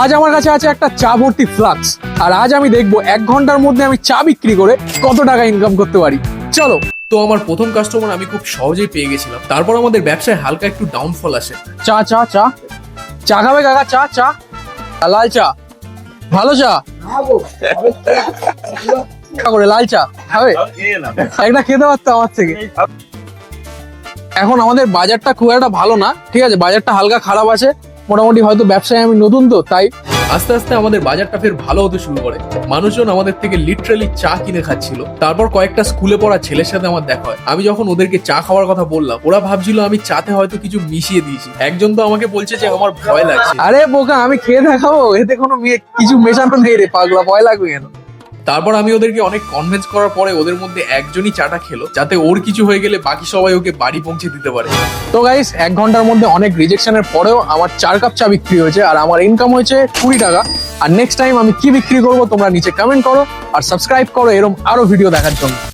আজ আমার কাছে আছে একটা চা ভর্তি ফ্লাক্স, আর আজ আমি দেখবো 1 ঘন্টার মধ্যে আমি চা বিক্রি করে কত টাকা ইনকাম করতে পারি। চলো। তো আমার প্রথম কাস্টমার আমি খুব সহজেই পেয়ে গেছিলাম। তারপর আমাদের ব্যবসায় হালকা একটু ডাউনফল আসে। চা চা চা চা খাবে কাকা? চা চা, লাল চা, ভালো চা করে, লাল চা খাবে? একটা খেতে পারতো আমার থেকে। এখন আমাদের বাজারটা খুব একটা ভালো না, ঠিক আছে, বাজারটা হালকা খারাপ আছে মোটামুটি, হয়তো ব্যবসায় আমি নতুন তো তাই। আস্তে আস্তে আমাদের বাজারটা ফের ভালো হতে শুরু করে। মানুষজন আমাদের থেকে লিটারালি চা কিনে খাচ্ছিল। তারপর কয়েকটা স্কুলে পড়া ছেলের সাথে আমার দেখা হয়। আমি যখন ওদেরকে চা খাওয়ার কথা বললাম, ওরা ভাবছিল আমি চাতে হয়তো কিছু মিশিয়ে দিয়েছি। একজন তো আমাকে বলছে যে আমার ভয় লাগছে। আরে বোকা, আমি খেয়ে দেখাবো, এতে কোনো কিছু মেশানো নেই রে পাগলা, ভয় লাগবে কেন? তারপর আমি ওদেরকে অনেক কনভিন্স করার পরে ওদের মধ্যে একজনই চাটা খেলো, যাতে ওর কিছু হয়ে গেলে বাকি সবাই ওকে বাড়ি পৌঁছে দিতে পারে। তো গাইস, 1 ঘন্টার মধ্যে অনেক রিজেকশনের পরেও আমার 4 কাপ চা বিক্রি হয়েছে, আর আমার ইনকাম হয়েছে 20 টাকা। আর নেক্সট টাইম আমি কি বিক্রি করবো তোমরা নিচে কমেন্ট করো, আর সাবস্ক্রাইব করো এরকম আরো ভিডিও দেখার জন্য।